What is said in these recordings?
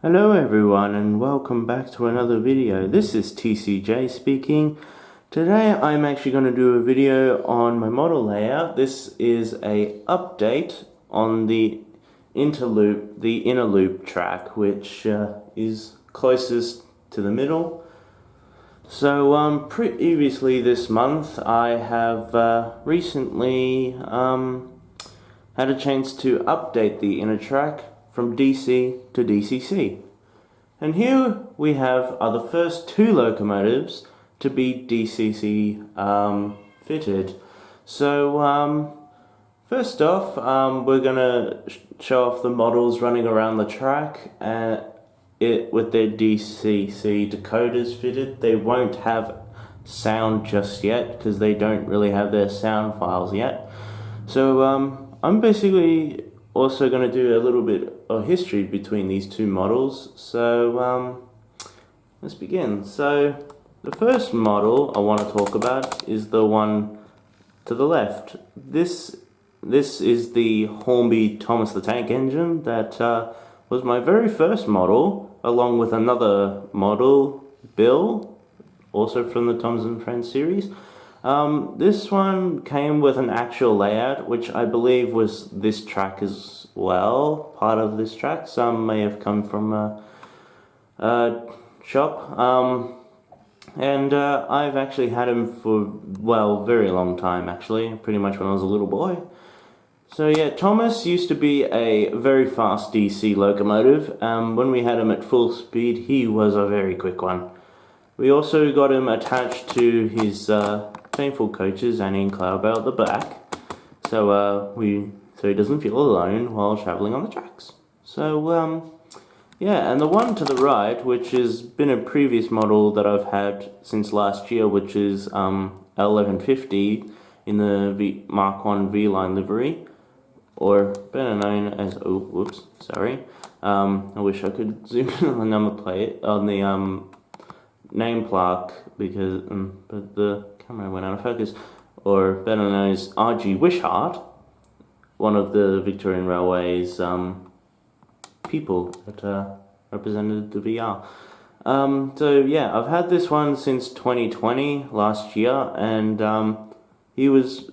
Hello everyone and welcome back to another video. This is TCJ speaking. Today I'm actually going to do a video on my model layout. This is a update on the Interloop, the inner loop track, which is closest to the middle. So previously this month I have recently had a chance to update the inner track from DC to DCC. And here we are the first two locomotives to be DCC fitted. So first off, we're going to show off the models running around the track with their DCC decoders fitted. They won't have sound just yet because they don't really have their sound files yet. So I'm basically also going to do a little bit of history between these two models. So let's begin. So the first model I want to talk about is the one to the left. This is the Hornby Thomas the tank engine that was my very first model, along with another model, Bill, also from the Thomas and Friends series. This one came with an actual layout, which I believe was this track as well, part of this track. Some may have come from a shop. And I've actually had him for, well, very long time actually, pretty much when I was a little boy. So yeah, Thomas used to be a very fast DC locomotive. When we had him at full speed, he was a very quick one. We also got him attached to his painful coaches, Annie and Cloudbell at the back, so he doesn't feel alone while travelling on the tracks. So yeah, and the one to the right, which has been a previous model that I've had since last year, which is L1150 in the Mark 1 V-line livery, or better known as, oh, whoops, sorry, I wish I could zoom in on the number plate, on the name plaque, because but the camera went out of focus, or better known as R.G Wishart, one of the Victorian Railways people that represented the VR. So yeah, I've had this one since 2020, last year, and he was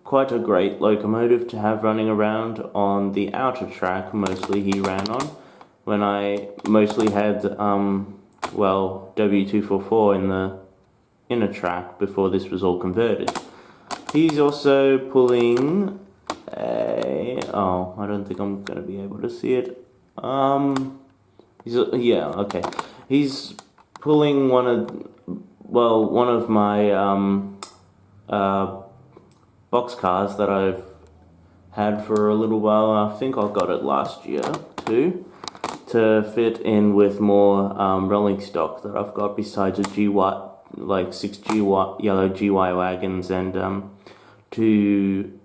quite a great locomotive to have running around on the outer track. Mostly he ran on when I mostly had well, W244 in the inner track before this was all converted. He's also pulling a, oh, I don't think I'm going to be able to see it. Yeah, okay. He's pulling one of my box cars that I've had for a little while. I think I got it last year too, to fit in with more rolling stock that I've got besides a GY, like 6 yellow GY wagons and 2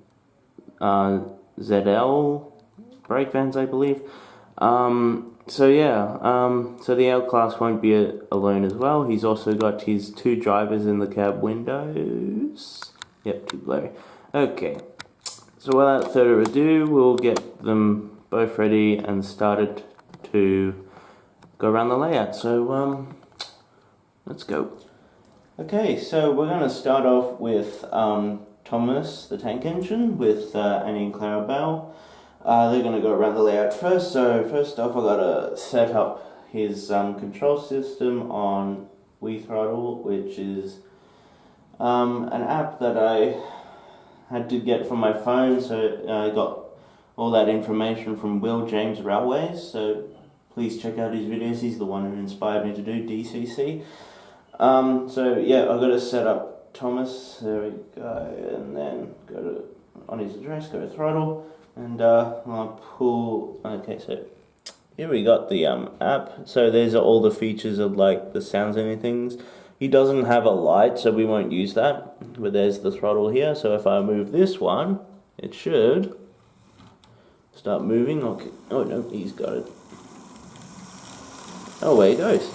ZL brake vans, I believe. So yeah, so the L class won't be alone as well. He's also got his 2 drivers in the cab windows. Yep, too blurry. Okay, so without further ado, we'll get them both ready and started to go around the layout. So let's go. Okay, so we're going to start off with Thomas the tank engine with Annie and Clara Bell. They're going to go around the layout first. So first off, I've got to set up his control system on WeThrottle, which is an app that I had to get from my phone. So I got all that information from Will James Railways, so please check out his videos. He's the one who inspired me to do DCC. So yeah, I've got to set up Thomas. There we go, and then go to, on his address, go to throttle, and I'll pull. Okay, so here we got the app. So there's all the features of like the sounds and things. He doesn't have a light, so we won't use that. But there's the throttle here. So if I move this one, it should start moving. Okay. Oh no, he's got it. Oh, away he goes.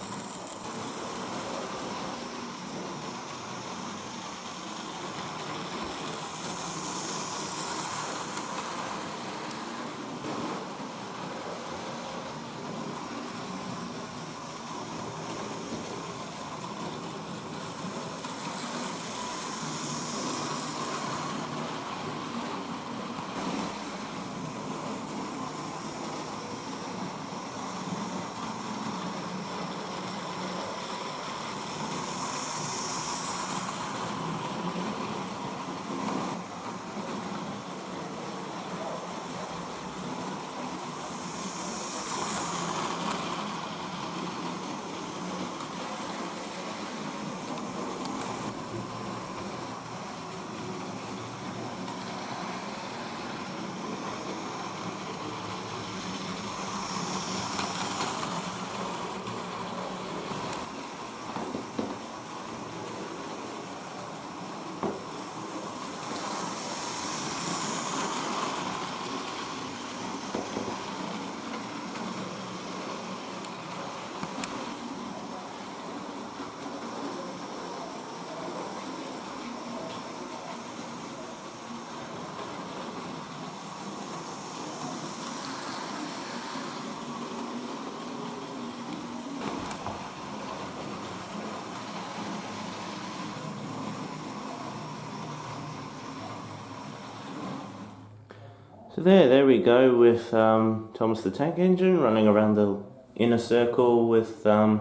So there we go with Thomas the Tank Engine running around the inner circle with Annie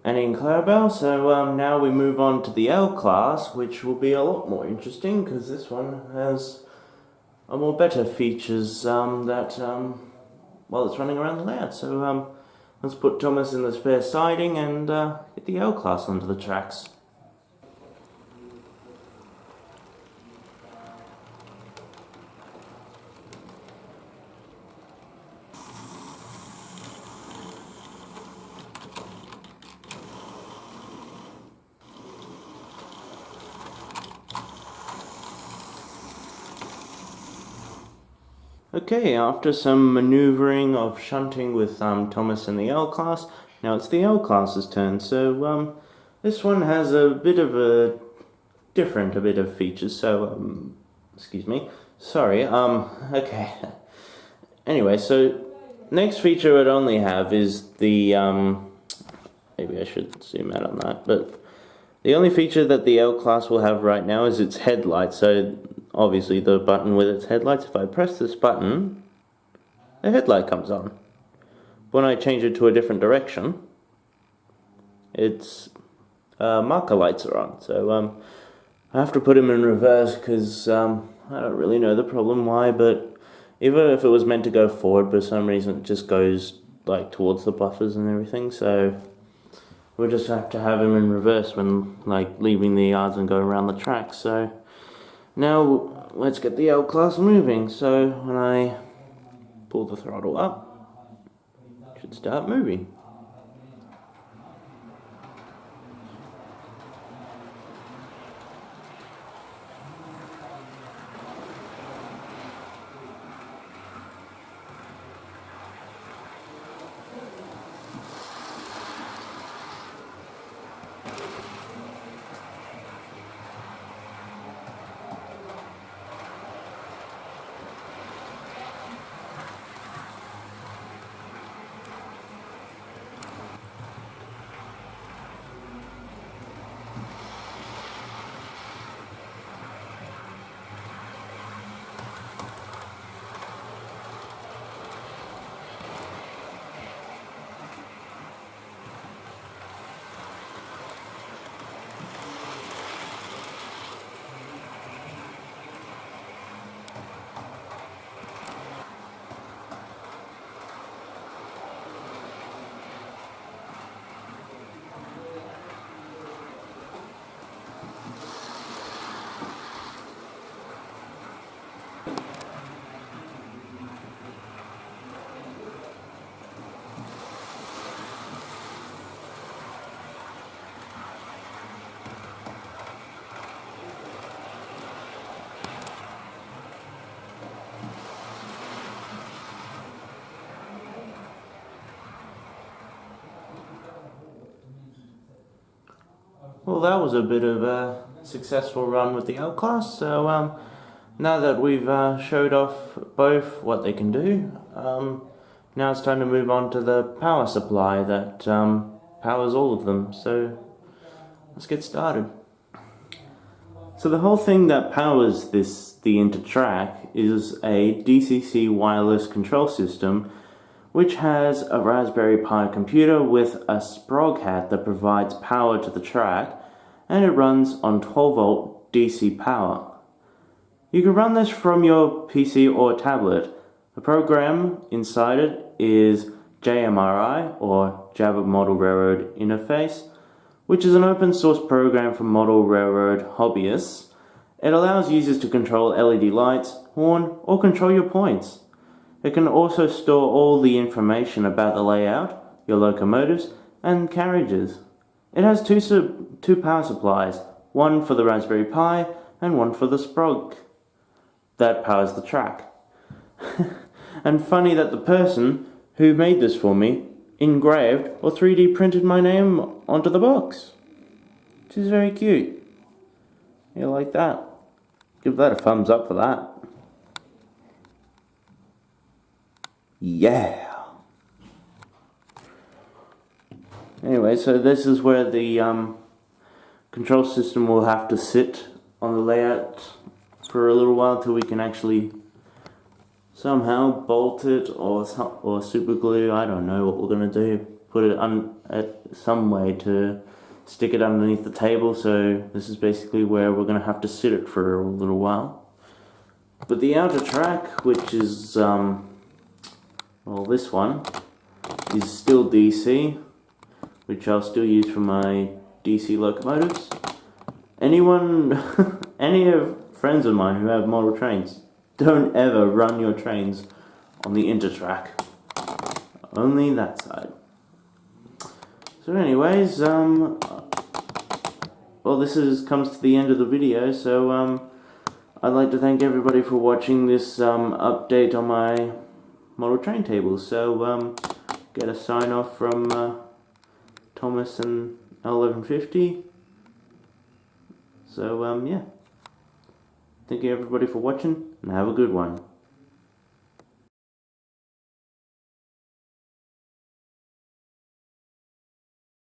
and Clarabelle. So now we move on to the L class, which will be a lot more interesting because this one has a more better features while it's running around the layout. So let's put Thomas in the spare siding and get the L class onto the tracks. Okay, after some manoeuvring of shunting with Thomas in the L class, now it's the L class's turn. So this one has a bit of features. So excuse me, sorry. Okay. Anyway, so next feature I'd only have is the maybe I should zoom out on that, but the only feature that the L class will have right now is its headlights. So obviously the button with its headlights, if I press this button, the headlight comes on. When I change it to a different direction, its marker lights are on. So I have to put them in reverse because I don't really know the problem why, but even if it was meant to go forward, for some reason it just goes like towards the buffers and everything. So we'll just have to have them in reverse when like leaving the yards and going around the track. So now let's get the L class moving. So when I pull the throttle up, it should start moving. Well, that was a bit of a successful run with the L class. So now that we've showed off both what they can do, now it's time to move on to the power supply that powers all of them. So let's get started. So the whole thing that powers the Intertrack is a DCC wireless control system which has a Raspberry Pi computer with a Sprog hat that provides power to the track, and it runs on 12-volt DC power. You can run this from your PC or tablet. The program inside it is JMRI, or Java Model Railroad Interface, which is an open source program for model railroad hobbyists. It allows users to control LED lights, horn, or control your points. It can also store all the information about the layout, your locomotives, and carriages. It has two power supplies, one for the Raspberry Pi and one for the Sprog that powers the track. And funny that the person who made this for me engraved or 3D printed my name onto the box, which is very cute. You like that? Give that a thumbs up for that. Yeah. Anyway, so this is where the control system will have to sit on the layout for a little while till we can actually somehow bolt it or super glue. I don't know what we're gonna do. Put it at some way to stick it underneath the table. So this is basically where we're gonna have to sit it for a little while. But the outer track, which is well, this one is still DC, which I'll still use for my DC locomotives. Any of friends of mine who have model trains, don't ever run your trains on the intertrack. Only that side. So anyways, well, this comes to the end of the video, so I'd like to thank everybody for watching this update on my model train tables. So get a sign off from Thomas and L1150. So yeah, thank you everybody for watching, and have a good one.